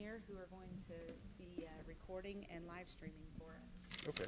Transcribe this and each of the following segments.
here who are going to be recording and live streaming for us. Okay.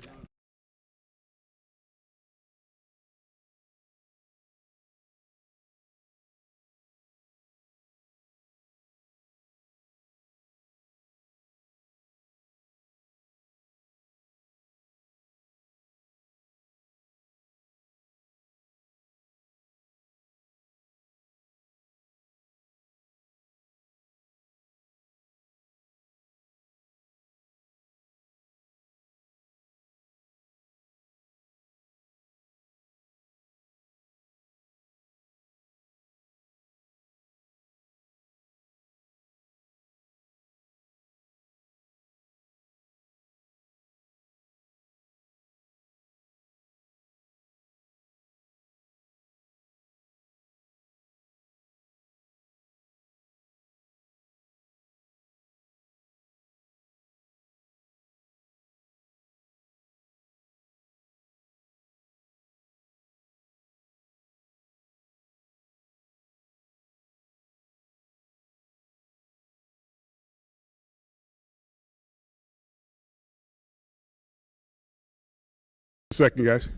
Second, guys.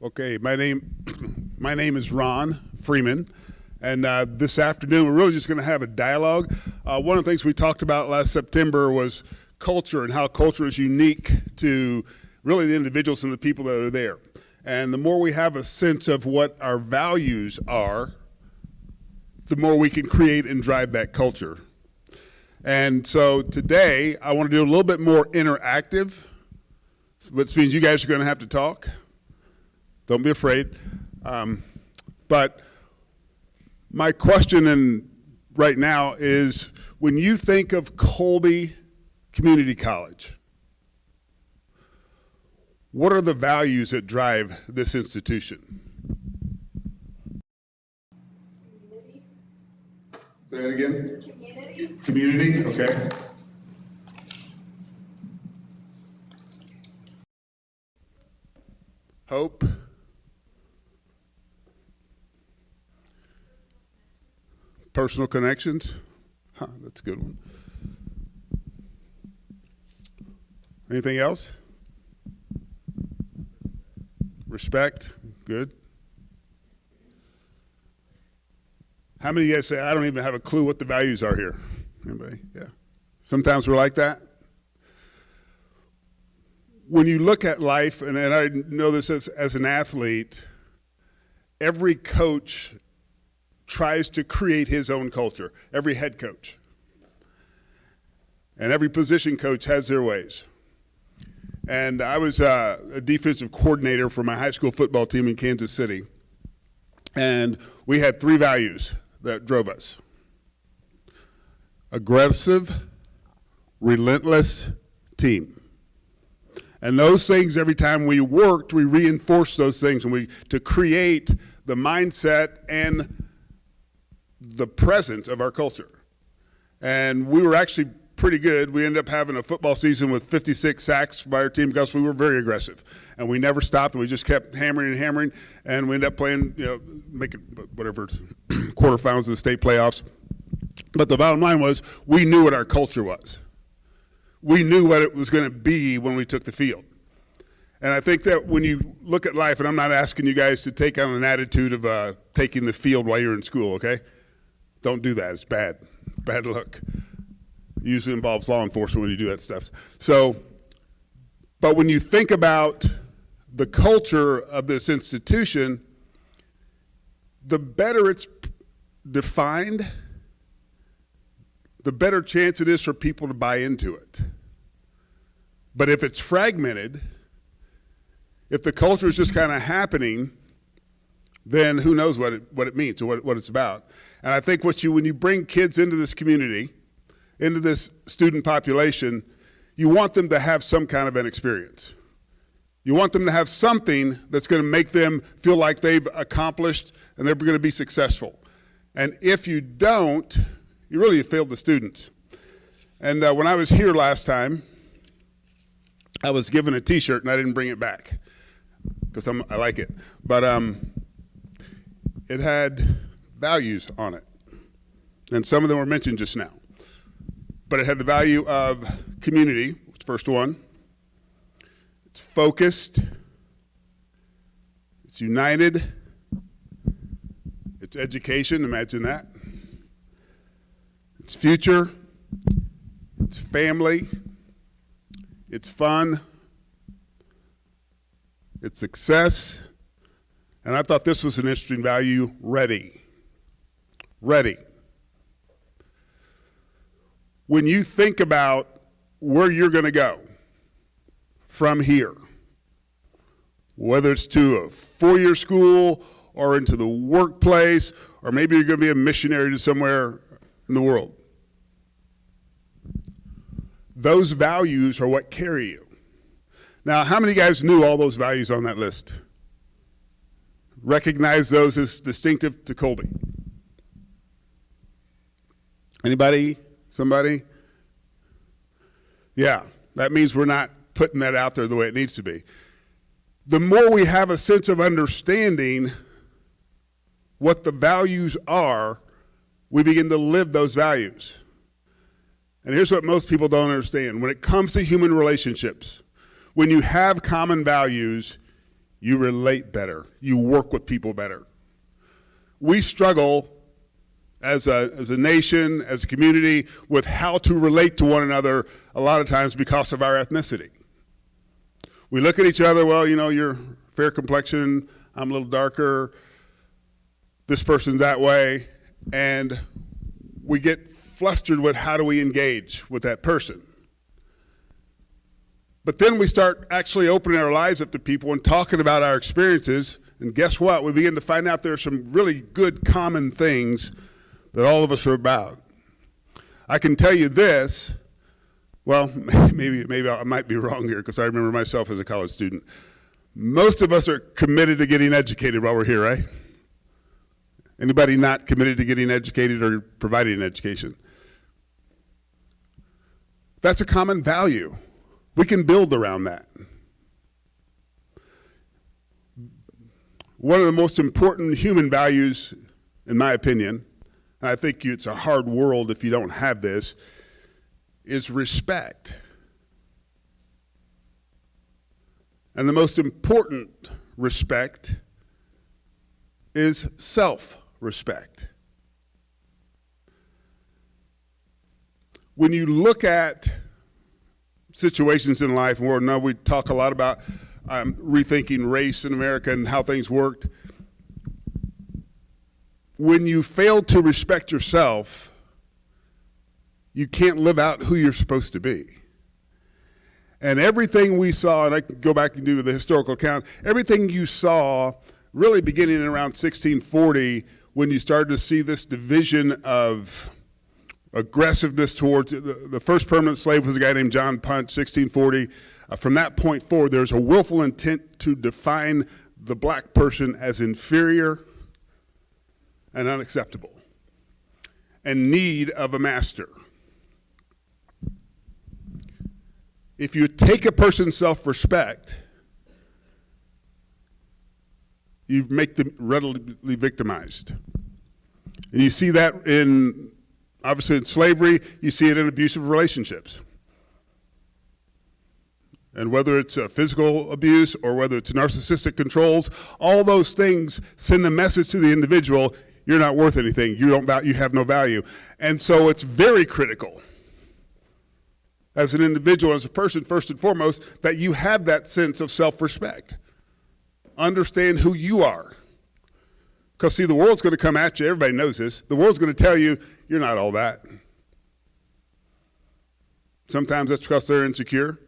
Okay, my name is Ron Freeman, and this afternoon we're really just going to have a dialogue. One of the things we talked about last September was culture and how culture is unique to really the individuals and the people that are there. And the more we have a sense of what our values are, the more we can create and drive that culture. And so today I want to do a little bit more interactive, which means you guys are going to have to talk. Don't be afraid. But my question right now is, when you think of Colby Community College, what are the values that drive this institution? Community. Say that again. Community. Community, okay. Hope. Personal connections. Huh, that's a good one. Anything else? Respect. Good. How many of you guys say, I don't even have a clue what the values are here? Anybody? Yeah. Sometimes we're like that. When you look at life, and I know this as an athlete, every coach tries to create his own culture, every head coach. And every position coach has their ways. And I was a defensive coordinator for my high school football team in Kansas City. And we had 3 values that drove us: aggressive, relentless team. And those things, every time we worked, we reinforced those things to create the mindset and the presence of our culture. And we were actually pretty good. We ended up having a football season with 56 sacks by our team because we were very aggressive. And we never stopped, and we just kept hammering and hammering, and we ended up playing, making whatever, quarterfinals of the state playoffs. But the bottom line was, we knew what our culture was. We knew what it was going to be when we took the field. And I think that when you look at life, and I'm not asking you guys to take on an attitude of taking the field while you're in school, okay? Don't do that. It's bad. Bad luck. Usually involves law enforcement when you do that stuff. So, but when you think about the culture of this institution, the better it's defined, the better chance it is for people to buy into it. But if it's fragmented, if the culture is just kind of happening, then who knows what it means or what it's about. And I think when you bring kids into this community, into this student population, you want them to have some kind of an experience. You want them to have something that's going to make them feel like they've accomplished and they're going to be successful. And if you don't, you really have failed the students. And when I was here last time, I was given a T-shirt and I didn't bring it back because I like it. But it had values on it. And some of them were mentioned just now. But it had the value of community, which is the first one. It's focused. It's united. It's education, imagine that. It's future. It's family. It's fun. It's success. And I thought this was an interesting value, ready. Ready. When you think about where you're going to go from here, whether it's to a four-year school or into the workplace, or maybe you're going to be a missionary to somewhere in the world, those values are what carry you. Now, how many guys knew all those values on that list? Recognize those as distinctive to Colby? Anybody? Somebody? Yeah, that means we're not putting that out there the way it needs to be. The more we have a sense of understanding what the values are, we begin to live those values. And here's what most people don't understand. When it comes to human relationships, when you have common values, you relate better. You work with people better. We struggle as a nation, as a community, with how to relate to one another a lot of times because of our ethnicity. We look at each other, well, you know, you're fair complexion, I'm a little darker, this person's that way, and we get flustered with how do we engage with that person. But then we start actually opening our lives up to people and talking about our experiences, and guess what? We begin to find out there are some really good common things that all of us are about. I can tell you this, well, maybe I might be wrong here because I remember myself as a college student. Most of us are committed to getting educated while we're here, right? Anybody not committed to getting educated or providing an education? That's a common value. We can build around that. One of the most important human values, in my opinion, and I think it's a hard world if you don't have this, is respect. And the most important respect is self-respect. When you look at situations in life, and we talk a lot about rethinking race in America and how things worked. When you fail to respect yourself, you can't live out who you're supposed to be. And everything we saw, and I can go back and do the historical account, everything you saw really beginning in around 1640 when you started to see this division of aggressiveness towards, the first permanent slave was a guy named John Punch, 1640. From that point forward, there's a willful intent to define the black person as inferior and unacceptable, and need of a master. If you take a person's self-respect, you make them readily victimized. And you see that obviously in slavery, you see it in abusive relationships. And whether it's physical abuse or whether it's narcissistic controls, all those things send a message to the individual, you're not worth anything, you have no value. And so it's very critical as an individual, as a person, first and foremost, that you have that sense of self-respect. Understand who you are. Because see, the world's going to come at you, everybody knows this, the world's going to tell you, you're not all that. Sometimes that's because they're insecure.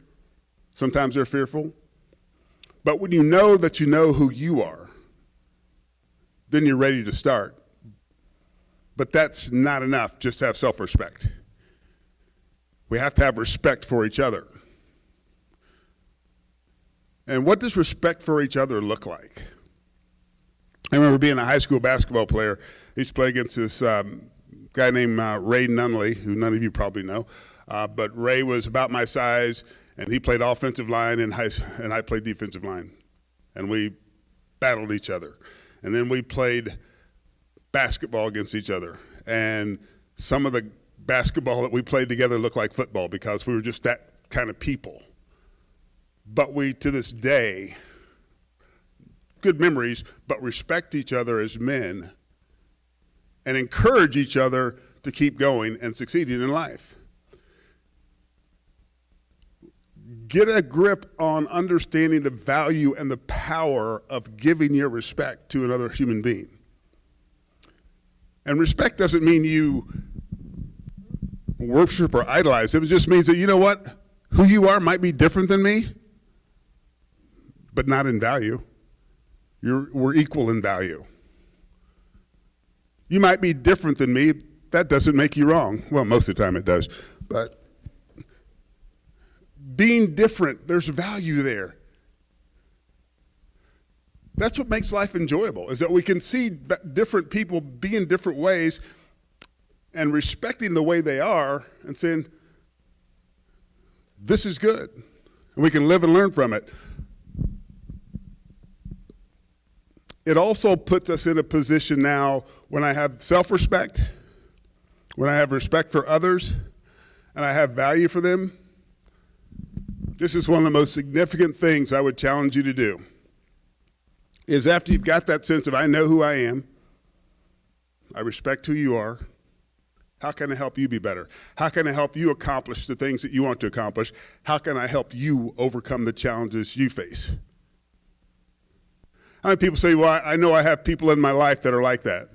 Sometimes they're fearful. But when you know that you know who you are, then you're ready to start. But that's not enough just to have self-respect. We have to have respect for each other. And what does respect for each other look like? I remember being a high school basketball player. I used to play against this guy named Ray Nunley, who none of you probably know. But Ray was about my size, and he played offensive line, and I played defensive line. And we battled each other. And then we played basketball against each other. And some of the basketball that we played together looked like football because we were just that kind of people. But we, to this day, good memories, but respect each other as men and encourage each other to keep going and succeeding in life. Get a grip on understanding the value and the power of giving your respect to another human being. And respect doesn't mean you worship or idolize them. It just means that, you know what? Who you are might be different than me, but not in value. We're equal in value. You might be different than me. That doesn't make you wrong. Well, most of the time it does. But being different, there's value there. That's what makes life enjoyable, is that we can see different people be in different ways and respecting the way they are and saying, this is good. And we can live and learn from it. It also puts us in a position now when I have self-respect, when I have respect for others, and I have value for them. This is one of the most significant things I would challenge you to do, is after you've got that sense of I know who I am, I respect who you are, how can I help you be better? How can I help you accomplish the things that you want to accomplish? How can I help you overcome the challenges you face? How many people say, well, I know I have people in my life that are like that?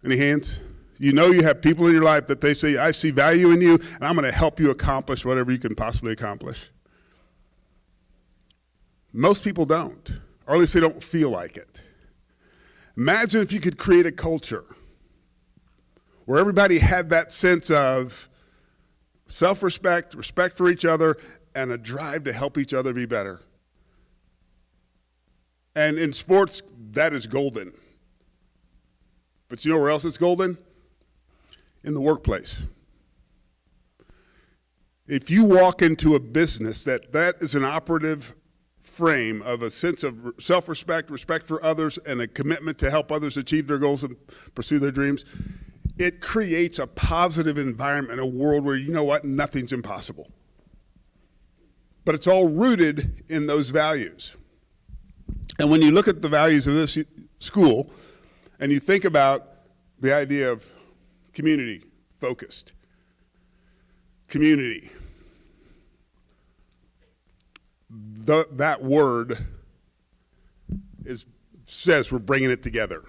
Any hands? You know you have people in your life that they say, I see value in you, and I'm going to help you accomplish whatever you can possibly accomplish. Most people don't, or at least they don't feel like it. Imagine if you could create a culture where everybody had that sense of self-respect, respect for each other, and a drive to help each other be better. And in sports, that is golden. But you know where else it's golden? In the workplace. If you walk into a business that is an operative frame of a sense of self-respect, respect for others, and a commitment to help others achieve their goals and pursue their dreams, it creates a positive environment, a world where, you know what, nothing's impossible. But it's all rooted in those values. And when you look at the values of this school, and you think about the idea of community focused, community, that word says we're bringing it together.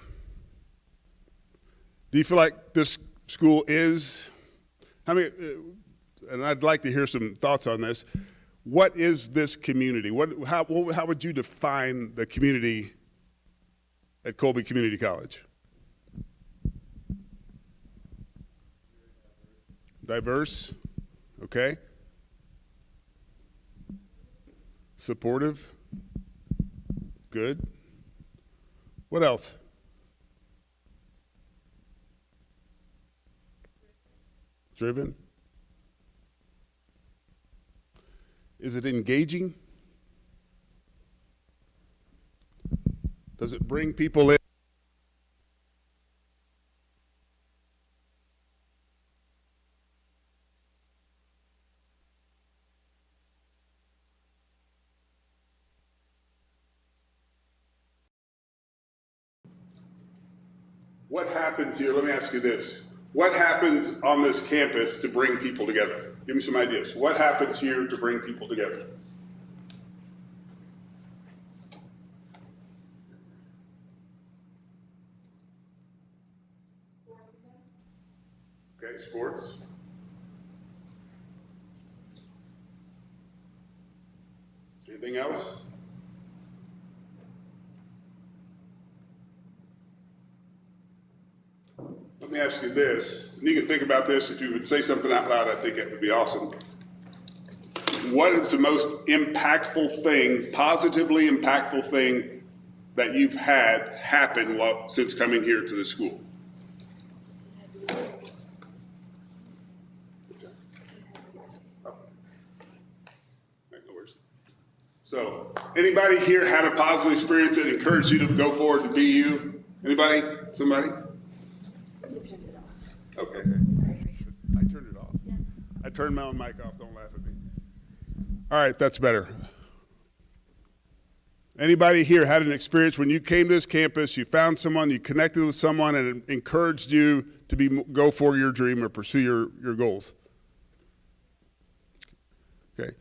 Do you feel like this school is, and I'd like to hear some thoughts on this, what is this community? How would you define the community at Colby Community College? Diverse, okay. Supportive, good. What else? Driven. Is it engaging? Does it bring people in? What happens here? Let me ask you this. What happens on this campus to bring people together? Give me some ideas. What happens here to bring people together? Okay, sports. Anything else? Let me ask you this, and you can think about this. If you would say something out loud, I think that would be awesome. What is the most impactful thing, positively impactful thing that you've had happen since coming here to the school? So, anybody here had a positive experience that encouraged you to go forward to be you? Anybody? Somebody? You turned it off. Okay. Sorry. I turned it off. I turned my own mic off. Don't laugh at me. All right, that's better. Anybody here had an experience when you came to this campus, you found someone, you connected with someone, and it encouraged you to go for your dream or pursue your goals? Okay.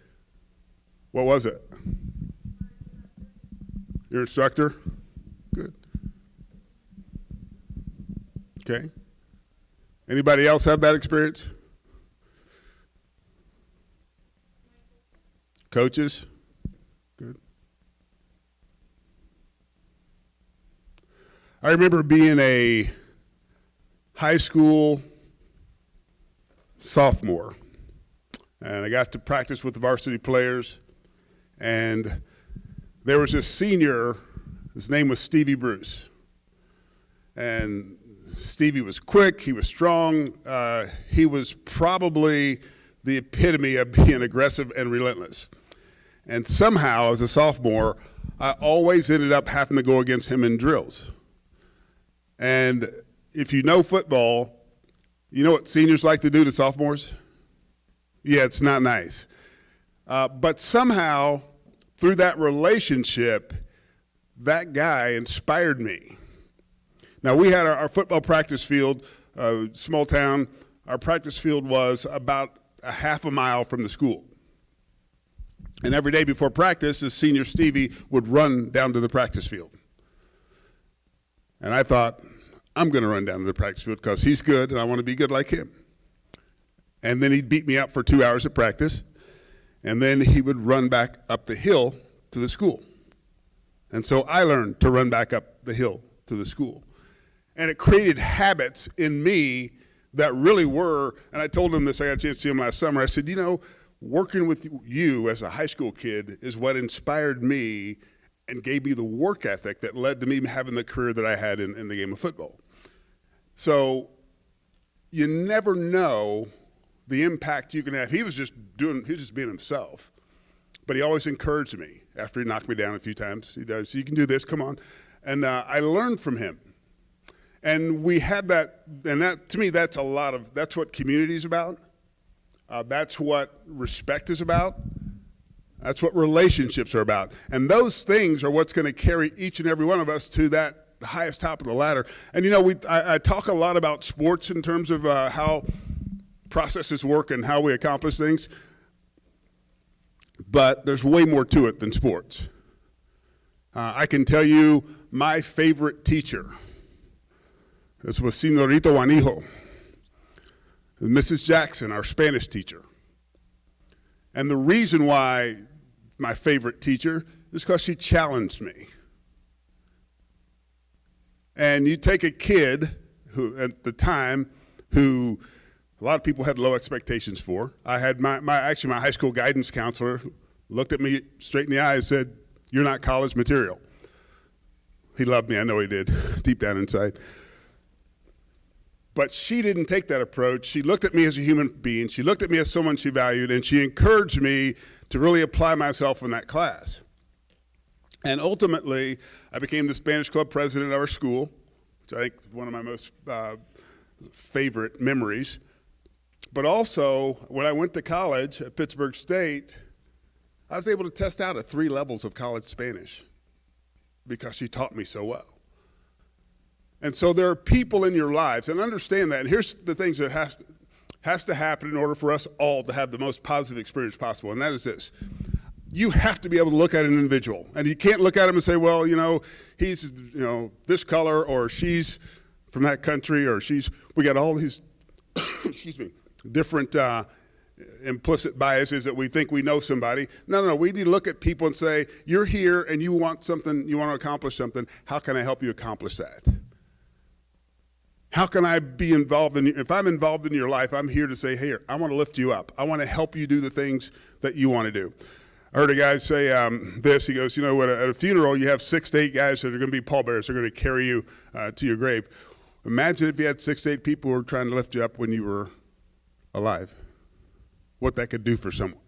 What was it? Your instructor? Good. Okay. Anybody else have that experience? Coaches? Good. I remember being a high school sophomore, and I got to practice with the varsity players, and there was this senior, his name was Stevie Bruce, and Stevie was quick, he was strong, he was probably the epitome of being aggressive and relentless. And somehow, as a sophomore, I always ended up having to go against him in drills. And if you know football, you know what seniors like to do to sophomores? Yeah, it's not nice. But somehow, through that relationship, that guy inspired me. Now, we had our football practice field, small town. Our practice field was about a half a mile from the school. And every day before practice, this senior Stevie would run down to the practice field. And I thought, I'm going to run down to the practice field because he's good and I want to be good like him. And then he'd beat me up for 2 hours at practice. And then he would run back up the hill to the school. And so I learned to run back up the hill to the school. And it created habits in me that really were, and I told him this, I got a chance to see him last summer. I said, you know, working with you as a high school kid is what inspired me and gave me the work ethic that led to me having the career that I had in the game of football. So you never know the impact you can have. He was just being himself, but he always encouraged me after he knocked me down a few times. He does, you can do this, come on. And I learned from him. And we had that, and that, to me, that's what community is about. That's what respect is about. That's what relationships are about. And those things are what's going to carry each and every one of us to that highest top of the ladder. And you know, I talk a lot about sports in terms of how processes work and how we accomplish things. But there's way more to it than sports. I can tell you my favorite teacher. This was Señorita Juanijo, Mrs. Jackson, our Spanish teacher. And the reason why my favorite teacher is because she challenged me. And you take a kid who, at the time, who a lot of people had low expectations for. I had my high school guidance counselor looked at me straight in the eye and said, "You're not college material." He loved me, I know he did, deep down inside. But she didn't take that approach. She looked at me as a human being. She looked at me as someone she valued, and she encouraged me to really apply myself in that class. And ultimately, I became the Spanish club president of our school, which I think is one of my most favorite memories. But also, when I went to college at Pittsburgh State, I was able to test out at 3 levels of college Spanish because she taught me so well. And so there are people in your lives, and understand that. And here's the things that has to happen in order for us all to have the most positive experience possible, and that is this. You have to be able to look at an individual, and you can't look at him and say, well, you know, he's, you know, this color, or she's from that country, or we got all these, excuse me, different implicit bias is that we think we know somebody. No. We need to look at people and say, you're here and you want something, you want to accomplish something. How can I help you accomplish that? How can I be involved in, if I'm involved in your life, I'm here to say, hey, I want to lift you up. I want to help you do the things that you want to do. I heard a guy say this. He goes, you know, at a funeral, you have 6 to 8 guys that are going to be pallbearers. They're going to carry you to your grave. Imagine if you had 6 to 8 people who were trying to lift you up when you were alive. What that could do for someone.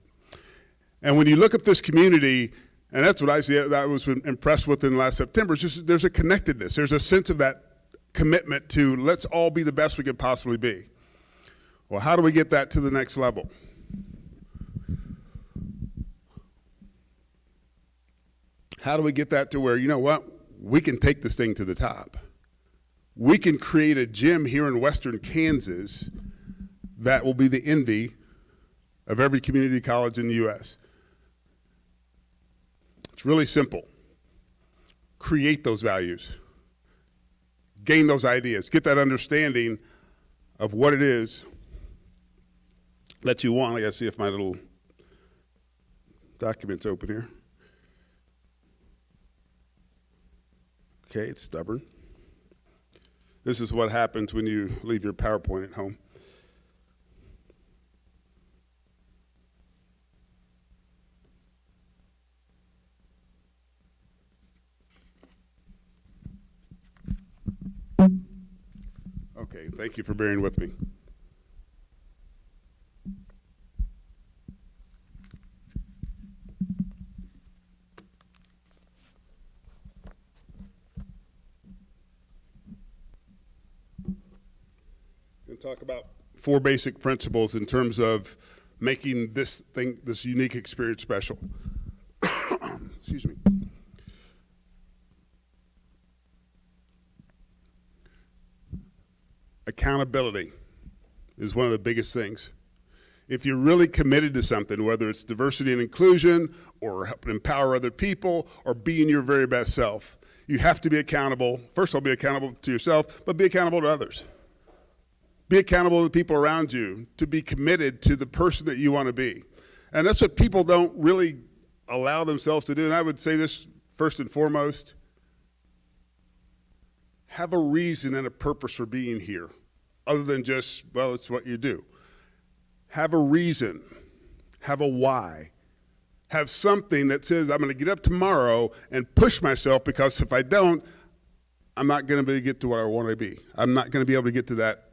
And when you look at this community, and that's what I see, that I was impressed with in last September, it's just there's a connectedness. There's a sense of that commitment to let's all be the best we could possibly be. Well, how do we get that to the next level? How do we get that to where, you know what, we can take this thing to the top? We can create a gym here in western Kansas that will be the envy of every community college in the U.S. It's really simple. Create those values. Gain those ideas. Get that understanding of what it is that you want. I gotta see if my little document's open here. Okay, it's stubborn. This is what happens when you leave your PowerPoint at home. Okay, thank you for bearing with me. I'm going to talk about 4 basic principles in terms of making this thing, this unique experience special. Excuse me. Accountability is one of the biggest things. If you're really committed to something, whether it's diversity and inclusion or helping empower other people or being your very best self, you have to be accountable. First of all, be accountable to yourself, but be accountable to others. Be accountable to the people around you, to be committed to the person that you want to be. And that's what people don't really allow themselves to do. And I would say this first and foremost, have a reason and a purpose for being here, other than just, well, it's what you do. Have a reason, have a why. Have something that says, I'm going to get up tomorrow and push myself, because if I don't, I'm not going to be able to get to where I want to be. I'm not going to be able to get to that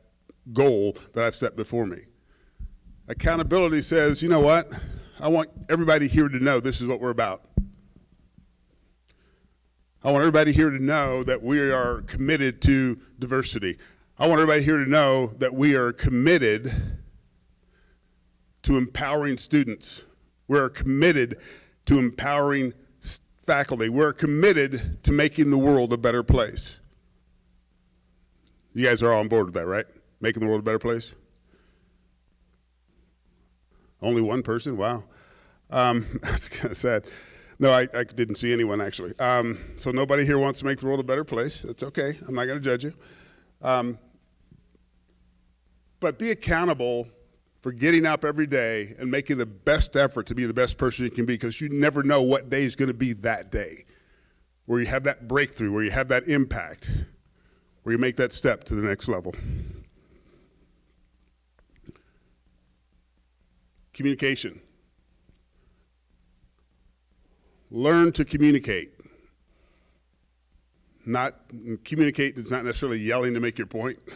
goal that I've set before me. Accountability says, you know what? I want everybody here to know this is what we're about. I want everybody here to know that we are committed to diversity. I want everybody here to know that we are committed to empowering students. We're committed to empowering faculty. We're committed to making the world a better place. You guys are all on board with that, right? Making the world a better place? Only one person? Wow. That's kind of sad. No, I didn't see anyone, actually. So nobody here wants to make the world a better place. That's okay. I'm not going to judge you. But be accountable for getting up every day and making the best effort to be the best person you can be, because you never know what day is going to be that day where you have that breakthrough, where you have that impact, where you make that step to the next level. Communication. Learn to communicate. Communicate is not necessarily yelling to make your point. In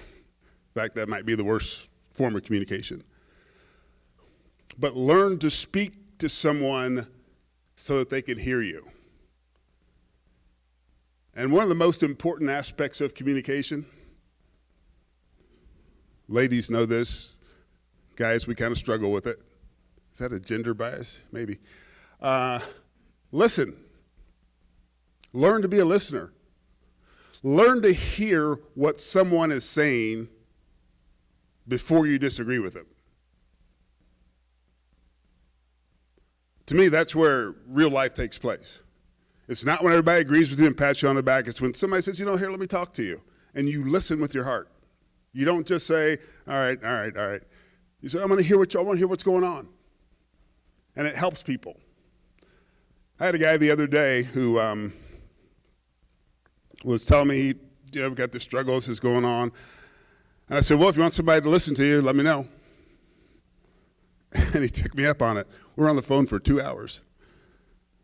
fact, that might be the worst form of communication. But learn to speak to someone so that they can hear you. And one of the most important aspects of communication, ladies know this, guys, we kind of struggle with it. Is that a gender bias? Maybe. Listen. Learn to be a listener. Learn to hear what someone is saying before you disagree with them. To me, that's where real life takes place. It's not when everybody agrees with you and pats you on the back. It's when somebody says, you know, here, let me talk to you. And you listen with your heart. You don't just say, all right. You say, I want to hear what's going on. And it helps people. I had a guy the other day who was telling me, I've got this struggle, this is going on. And I said, well, if you want somebody to listen to you, let me know. And he took me up on it. We were on the phone for 2 hours.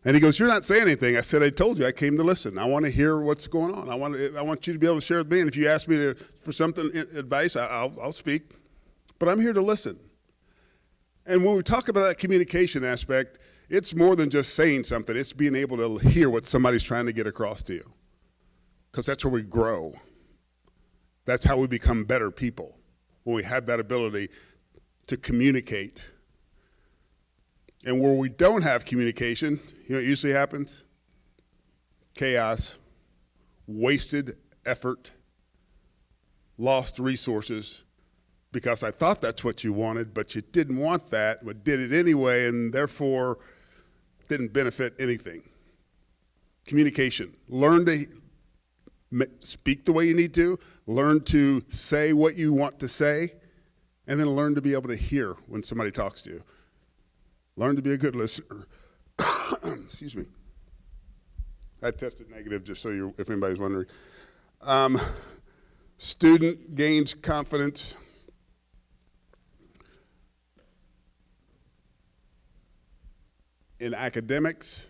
And he goes, you're not saying anything. I said, I told you, I came to listen. I want to hear what's going on. I want you to be able to share with me. And if you ask me for something, advice, I'll speak. But I'm here to listen. And when we talk about that communication aspect, it's more than just saying something. It's being able to hear what somebody's trying to get across to you. Because that's where we grow. That's how we become better people, when we have that ability to communicate. And where we don't have communication, you know what usually happens? Chaos, wasted effort, lost resources, because I thought that's what you wanted, but you didn't want that, but did it anyway, and therefore didn't benefit anything. Communication. Learn to speak the way you need to, learn to say what you want to say, and then learn to be able to hear when somebody talks to you. Learn to be a good listener. Excuse me. I tested negative, just so if anybody's wondering. Student gains confidence. In academics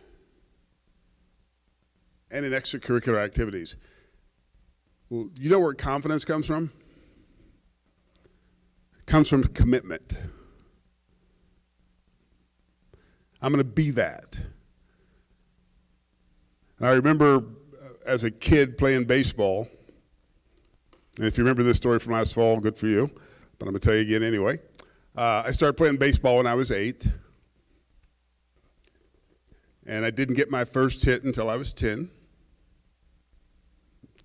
and in extracurricular activities. You know where confidence comes from? It comes from commitment. I'm going to be that. And I remember as a kid playing baseball, and if you remember this story from last fall, good for you, but I'm going to tell you again anyway. I started playing baseball when I was 8, and I didn't get my first hit until I was 10.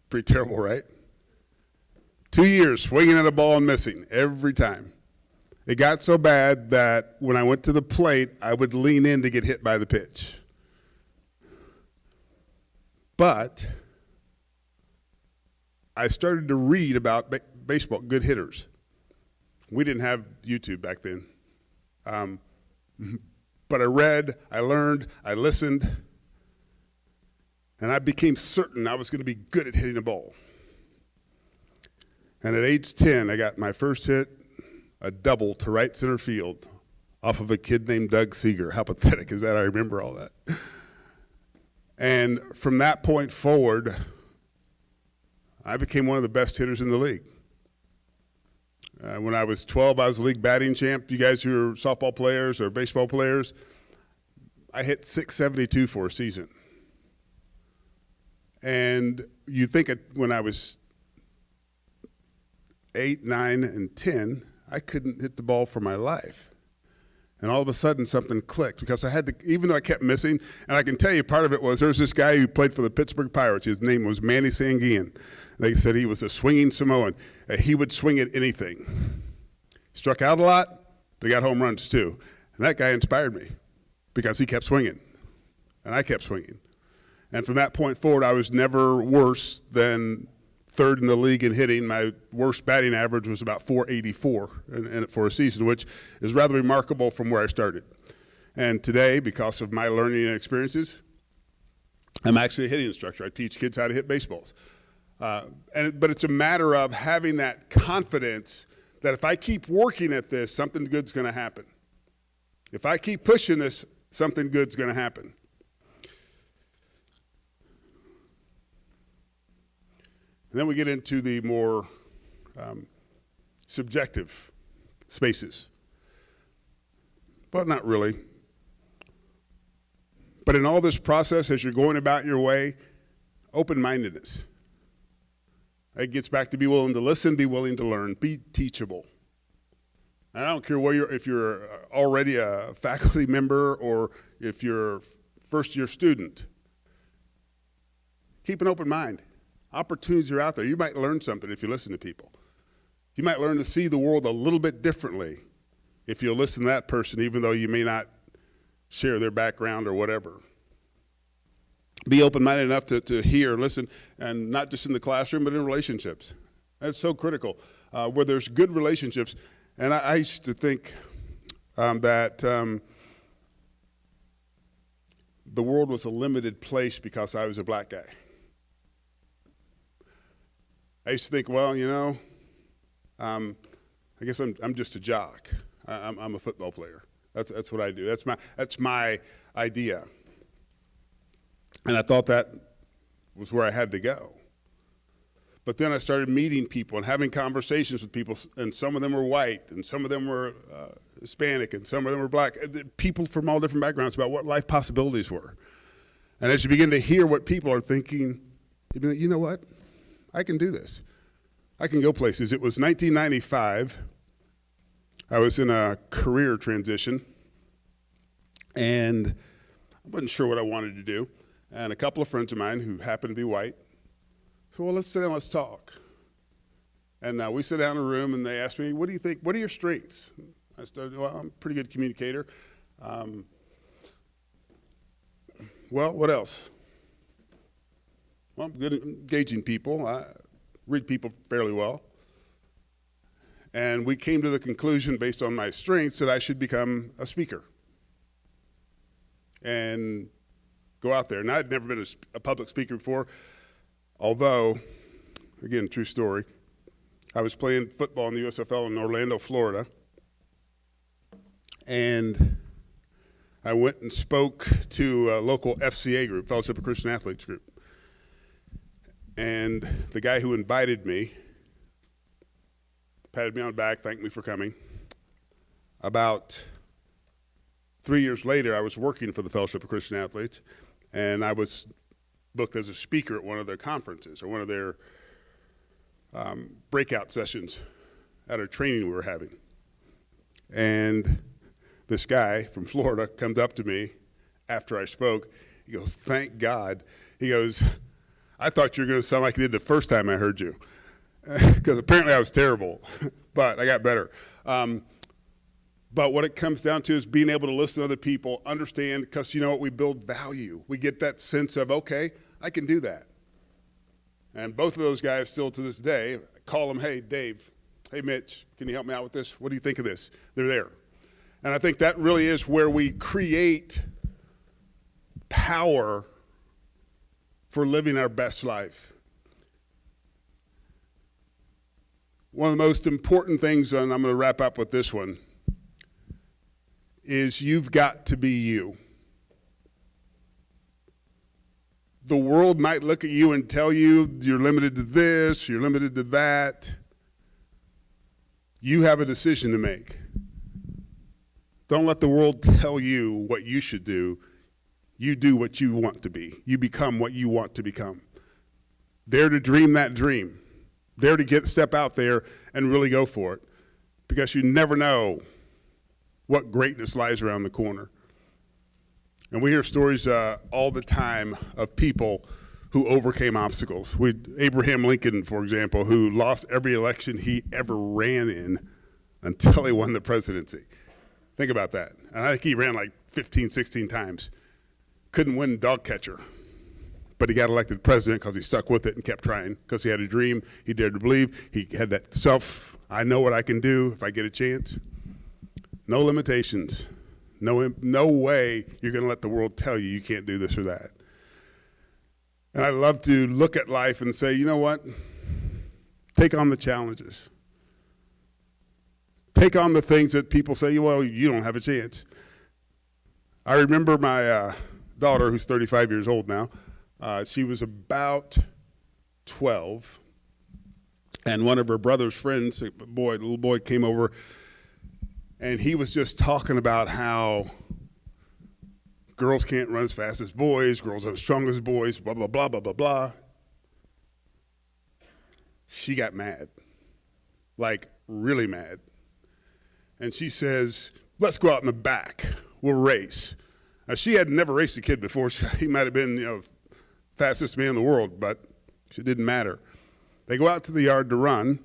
Pretty terrible, right? 2 years swinging at a ball and missing every time. It got so bad that when I went to the plate, I would lean in to get hit by the pitch. But I started to read about baseball, good hitters. We didn't have YouTube back then. But I read, I learned, I listened, and I became certain I was going to be good at hitting a ball. And at age 10, I got my first hit, a double to right center field off of a kid named Doug Seeger. How pathetic is that? I remember all that. And from that point forward, I became one of the best hitters in the league. When I was 12, I was the league batting champ. You guys who are softball players or baseball players, I hit .672 for a season. And you think when I was 8, 9, and 10, I couldn't hit the ball for my life. And all of a sudden something clicked because I had to, even though I kept missing, and I can tell you part of it was there was this guy who played for the Pittsburgh Pirates. His name was Manny Sanguian. They said he was a swinging Samoan. He would swing at anything. Struck out a lot, but he got home runs too. And that guy inspired me because he kept swinging, and I kept swinging. And from that point forward, I was never worse than third in the league in hitting. My worst batting average was about .484 for a season, which is rather remarkable from where I started. And today, because of my learning and experiences, I'm actually a hitting instructor. I teach kids how to hit baseballs. But it's a matter of having that confidence that if I keep working at this, something good's going to happen. If I keep pushing this, something good's going to happen. And then we get into the more subjective spaces. But not really. But in all this process, as you're going about your way, open-mindedness. It gets back to be willing to listen, be willing to learn, be teachable. And I don't care if you're already a faculty member or if you're a first-year student. Keep an open mind. Opportunities are out there. You might learn something if you listen to people. You might learn to see the world a little bit differently if you'll listen to that person, even though you may not share their background or whatever. Be open-minded enough to hear and listen, and not just in the classroom, but in relationships. That's so critical. Where there's good relationships, And I used to think that the world was a limited place because I was a black guy. I used to think, well, you know, I guess I'm just a jock. I'm a football player. That's what I do. That's my idea. And I thought that was where I had to go. But then I started meeting people and having conversations with people, and some of them were white, and some of them were Hispanic, and some of them were black, people from all different backgrounds about what life possibilities were. And as you begin to hear what people are thinking, you be like, you know what? I can do this. I can go places. It was 1995. I was in a career transition, and I wasn't sure what I wanted to do. And a couple of friends of mine who happened to be white said, well, let's sit down, let's talk. And we sit down in a room, and they asked me, what do you think? What are your strengths? I started, well, I'm a pretty good communicator. Well, what else? Well, I'm good at engaging people. I read people fairly well. And we came to the conclusion, based on my strengths, that I should become a speaker and go out there. And I'd never been a public speaker before, although, again, true story, I was playing football in the USFL in Orlando, Florida, and I went and spoke to a local FCA group, Fellowship of Christian Athletes group. And the guy who invited me patted me on the back, thanked me for coming. About 3 years later, I was working for the Fellowship of Christian Athletes, and I was booked as a speaker at one of their conferences or one of their breakout sessions at a training we were having. And this guy from Florida comes up to me after I spoke. He goes, thank God. He goes, I thought you were going to sound like you did the first time I heard you. Because apparently I was terrible, but I got better. But what it comes down to is being able to listen to other people, understand, because you know what, we build value. We get that sense of, okay, I can do that. And both of those guys still to this day, I call them, hey, Dave, hey, Mitch, can you help me out with this? What do you think of this? They're there. And I think that really is where we create power for living our best life. One of the most important things, and I'm going to wrap up with this one, is you've got to be you. The world might look at you and tell you you're limited to this, you're limited to that. You have a decision to make. Don't let the world tell you what you should do. You do what you want to be. You become what you want to become. Dare to dream that dream. Dare to step out there and really go for it, because you never know what greatness lies around the corner. And we hear stories all the time of people who overcame obstacles. Abraham Lincoln, for example, who lost every election he ever ran in until he won the presidency. Think about that. And I think he ran like 15, 16 times. Couldn't win dog catcher. But he got elected president because he stuck with it and kept trying, because he had a dream, he dared to believe, he had that I know what I can do if I get a chance. No limitations. No way you're going to let the world tell you you can't do this or that. And I love to look at life and say, you know what? Take on the challenges. Take on the things that people say, well, you don't have a chance. I remember my daughter, who's 35 years old now, she was about 12, and one of her brother's friends, a little boy came over, and he was just talking about how girls can't run as fast as boys, girls are as strong as boys, blah, blah, blah, blah, blah, blah. She got mad, like really mad. And she says, let's go out in the back, we'll race. Now, she had never raced a kid before. He might have been, fastest man in the world, but it didn't matter. They go out to the yard to run.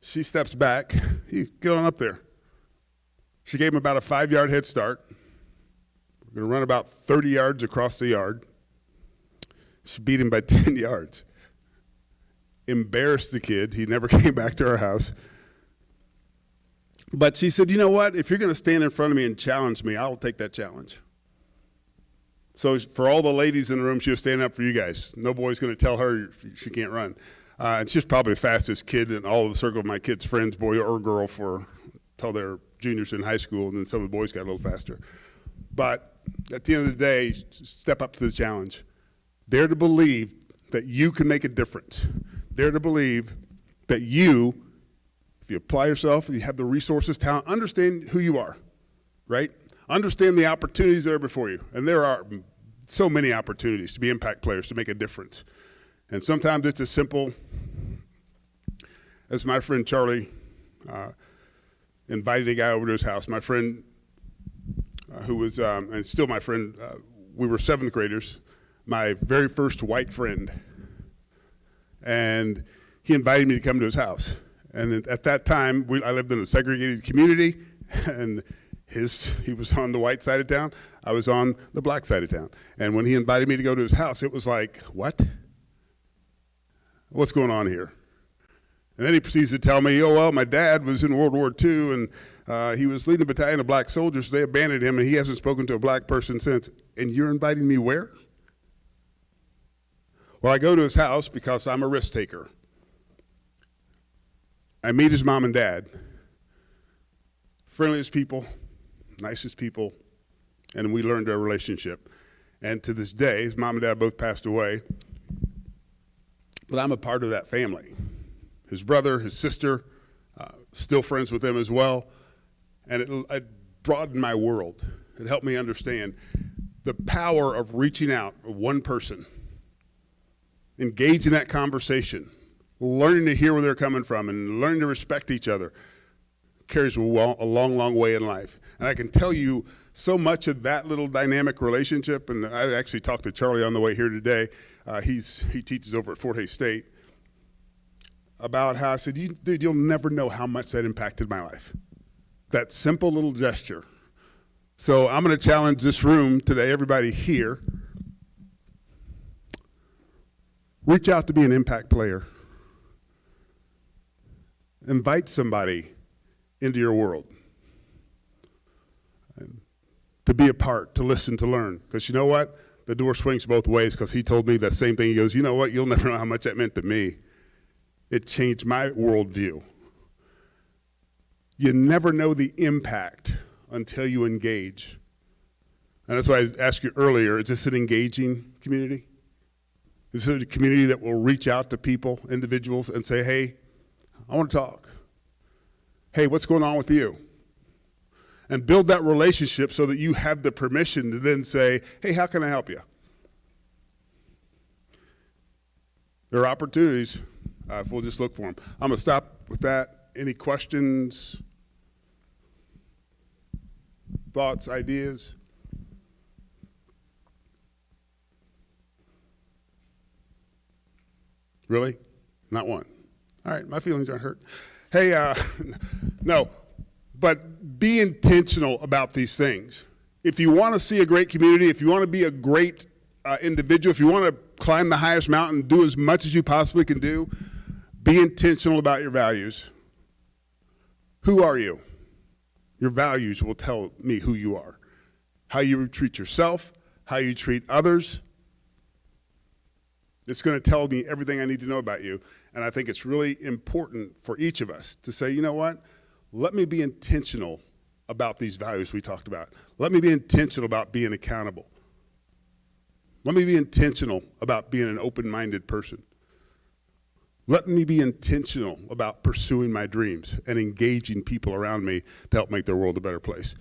She steps back. You get on up there. She gave him about a 5-yard head start. We're going to run about 30 yards across the yard. She beat him by 10 yards. Embarrassed the kid. He never came back to our house. But she said, you know what? If you're going to stand in front of me and challenge me, I'll take that challenge. So for all the ladies in the room, she was standing up for you guys. No boy's going to tell her she can't run. And she's probably the fastest kid in all of the circle of my kids' friends, boy or girl, until they're juniors in high school, and then some of the boys got a little faster. But at the end of the day, step up to the challenge. Dare to believe that you can make a difference. Dare to believe that you, if you apply yourself, you have the resources, talent, understand who you are, right? Understand the opportunities that are before you. And there are so many opportunities to be impact players, to make a difference. And sometimes it's as simple as my friend Charlie invited a guy over to his house. My friend, who was, and still my friend, we were 7th graders, my very first white friend. And he invited me to come to his house. And at that time, I lived in a segregated community, and he was on the white side of town, I was on the black side of town. And when he invited me to go to his house, it was like, what? What's going on here? And then he proceeds to tell me, oh, well, my dad was in World War II, and he was leading a battalion of black soldiers. They abandoned him, and he hasn't spoken to a black person since. And you're inviting me where? Well, I go to his house because I'm a risk taker. I meet his mom and dad, friendliest people, nicest people, and we learned our relationship. And to this day, his mom and dad both passed away, but I'm a part of that family. His brother, his sister, still friends with them as well, and it broadened my world. It helped me understand the power of reaching out to one person, engage in that conversation, learning to hear where they're coming from and learning to respect each other carries a long, long way in life. And I can tell you so much of that little dynamic relationship, and I actually talked to Charlie on the way here today. He teaches over at Fort Hays State, about how I said, dude, you'll never know how much that impacted my life. That simple little gesture. So I'm going to challenge this room today, everybody here, reach out to be an impact player. Invite somebody into your world. To be a part, to listen, to learn. Because you know what? The door swings both ways, because he told me that same thing. He goes, you know what? You'll never know how much that meant to me. It changed my worldview. You never know the impact until you engage. And that's why I asked you earlier, is this an engaging community? Is it a community that will reach out to people, individuals, and say, hey, I want to talk. Hey, what's going on with you? And build that relationship so that you have the permission to then say, hey, how can I help you? There are opportunities. If we'll just look for them. I'm going to stop with that. Any questions, thoughts, ideas? Really? Not one. All right, my feelings aren't hurt. Hey, no, but be intentional about these things. If you want to see a great community, if you want to be a great individual, if you want to climb the highest mountain, do as much as you possibly can do, be intentional about your values. Who are you? Your values will tell me who you are. How you treat yourself, how you treat others. It's going to tell me everything I need to know about you. And I think it's really important for each of us to say, you know what? Let me be intentional about these values we talked about. Let me be intentional about being accountable. Let me be intentional about being an open-minded person. Let me be intentional about pursuing my dreams and engaging people around me to help make their world a better place.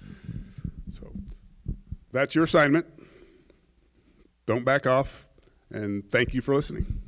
So that's your assignment. Don't back off, and thank you for listening.